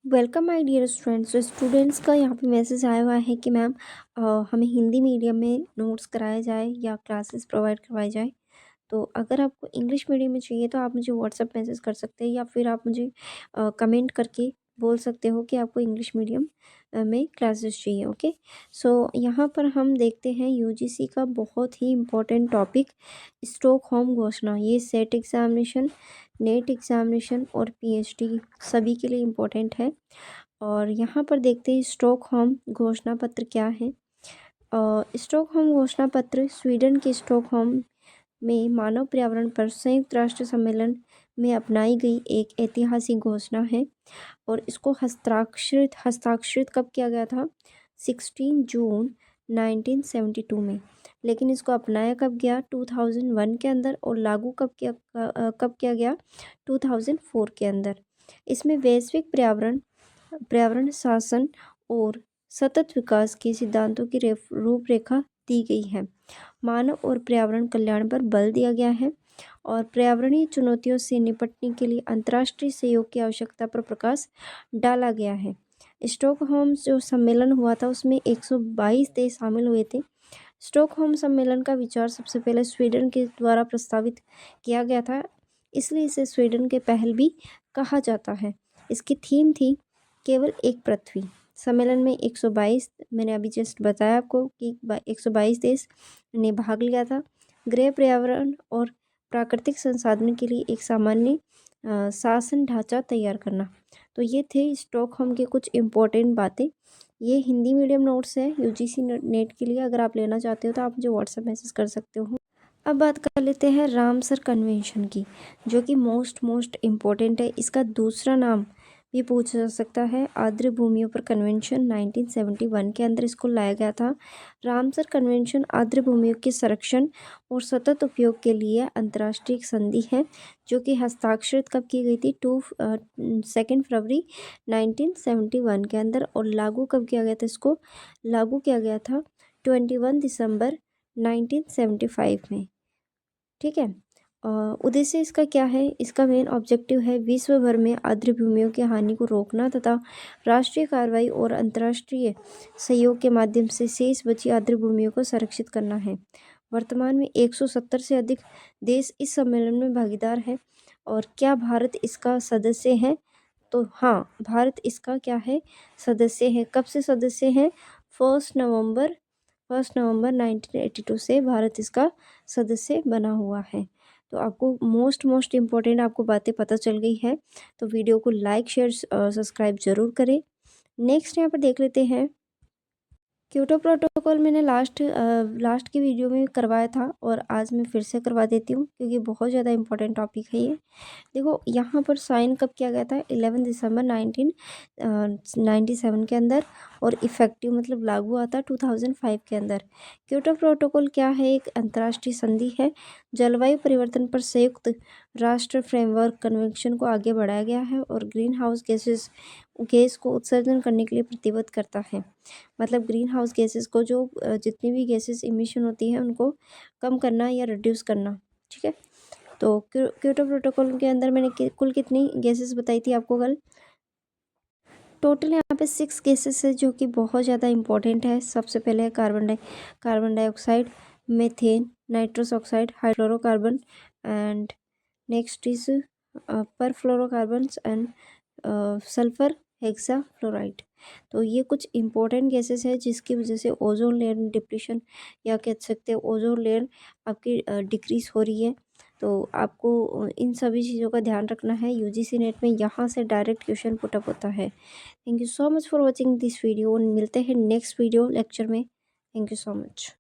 Welcome my dear students. तो students का यहाँ पे मैसेज आया हुआ है कि मैम हमें हिंदी मीडियम में नोट्स कराया जाए या क्लासेस प्रोवाइड करवाई जाए। तो अगर आपको इंग्लिश मीडियम में चाहिए तो आप मुझे व्हाट्सएप मैसेज कर सकते हैं या फिर आप मुझे कमेंट करके बोल सकते हो कि आपको इंग्लिश मीडियम में क्लासेस चाहिए। ओके, सो यहाँ पर हम देखते हैं यूजीसी का बहुत ही इम्पोर्टेंट टॉपिक स्टॉकहोम घोषणा। ये सेट एग्जामिनेशन, नेट एग्जामिनेशन और पीएचडी सभी के लिए इम्पोर्टेंट है। और यहाँ पर देखते हैं स्टॉकहोम घोषणा पत्र क्या है। स्टॉकहोम घोषणा पत्र स्वीडन के स्टॉकहोम में मानव पर्यावरण पर संयुक्त राष्ट्र सम्मेलन में अपनाई गई एक ऐतिहासिक घोषणा है। और इसको हस्ताक्षरित कब किया गया था? 16 जून 1972 में। लेकिन इसको अपनाया कब गया? 2001 के अंदर। और लागू कब किया गया? 2004 के अंदर। इसमें वैश्विक पर्यावरण शासन और सतत विकास के सिद्धांतों की रूपरेखा दी गई है। मानव और पर्यावरण कल्याण पर बल दिया गया है और पर्यावरणीय चुनौतियों से निपटने के लिए अंतर्राष्ट्रीय सहयोग की आवश्यकता पर प्रकाश डाला गया है। स्टॉकहोम जो सम्मेलन हुआ था उसमें 122 देश शामिल हुए थे। स्टॉकहोम सम्मेलन का विचार सबसे पहले स्वीडन के द्वारा प्रस्तावित किया गया था, इसलिए इसे स्वीडन के पहल भी कहा जाता है। इसकी थीम थी केवल एक पृथ्वी। सम्मेलन में 122, मैंने अभी जस्ट बताया आपको कि 122 देश ने भाग लिया था। गृह पर्यावरण और प्राकृतिक संसाधन के लिए एक सामान्य शासन ढांचा तैयार करना। तो ये थे स्टॉकहोम के कुछ इम्पोर्टेंट बातें। ये हिंदी मीडियम नोट्स है यूजीसी नेट के लिए। अगर आप लेना चाहते हो तो आप मुझे व्हाट्सएप मैसेज कर सकते हो। अब बात कर लेते हैं रामसर कन्वेंशन की, जो कि मोस्ट इम्पोर्टेंट है। इसका दूसरा नाम भी पूछा जा सकता है। आर्द्र भूमियों पर कन्वेंशन 1971 के अंदर इसको लाया गया था। रामसर कन्वेंशन आर्द्र भूमियों के संरक्षण और सतत उपयोग के लिए अंतर्राष्ट्रीय संधि है, जो कि हस्ताक्षरित कब की गई थी? 2 फरवरी 1971 के अंदर। और लागू कब किया गया था? इसको लागू किया गया था 21 दिसंबर 1975 में। ठीक है। उद्देश्य इसका क्या है? इसका मेन ऑब्जेक्टिव है विश्व भर में आर्द्र भूमियों की हानि को रोकना तथा राष्ट्रीय कार्रवाई और अंतर्राष्ट्रीय सहयोग के माध्यम से शेष बची आर्द्र भूमियों को संरक्षित करना है। वर्तमान में 170 से अधिक देश इस सम्मेलन में भागीदार है। और क्या भारत इसका सदस्य है? तो हाँ, भारत इसका क्या है? सदस्य है। कब से सदस्य है? 1 नवंबर 1982 से भारत इसका सदस्य बना हुआ है। तो आपको मोस्ट इम्पॉर्टेंट आपको बातें पता चल गई है। तो वीडियो को लाइक शेयर सब्सक्राइब जरूर करें। नेक्स्ट यहाँ पर देख लेते हैं क्योटो प्रोटोकॉल। मैंने लास्ट की वीडियो में करवाया था और आज मैं फिर से करवा देती हूँ क्योंकि बहुत ज़्यादा इंपॉर्टेंट टॉपिक है ये। देखो यहाँ पर साइन कब किया गया था? 11 दिसंबर 1997 के अंदर। और इफ़ेक्टिव मतलब लागू हुआ था 2005 के अंदर। क्योटो प्रोटोकॉल क्या है? एक अंतर्राष्ट्रीय संधि है। जलवायु परिवर्तन पर संयुक्त राष्ट्र फ्रेमवर्क कन्वेंशन को आगे बढ़ाया गया है और ग्रीन हाउस गैस को उत्सर्जन करने के लिए प्रतिबद्ध करता है। मतलब ग्रीन हाउस गैसेस को जो जितनी भी गैसेस इमिशन होती है उनको कम करना या रिड्यूस करना। ठीक है। तो क्योटो प्रोटोकॉल के अंदर मैंने कुल कितनी गैसेस बताई थी आपको कल? टोटल यहाँ पे 6 गैसेस है जो कि बहुत ज़्यादा इंपॉर्टेंट है। सबसे पहले है carbon dioxide, methane, nitrous oxide, hydrocarbon and next is perfluorocarbons and sulphur hexafluoride. तो ये कुछ इंपॉर्टेंट गैसेस है जिसकी वजह से ओजोन लेयर में डिप्लीशन या कह सकते हैं ओजोन लेयर आपकी डिक्रीज हो रही है। तो आपको इन सभी चीज़ों का ध्यान रखना है। यूजीसी नेट में यहाँ से डायरेक्ट क्वेश्चन पुटअप होता है। Thank you so much for watching this video. मिलते हैं नेक्स्ट वीडियो लेक्चर में। Thank you so much.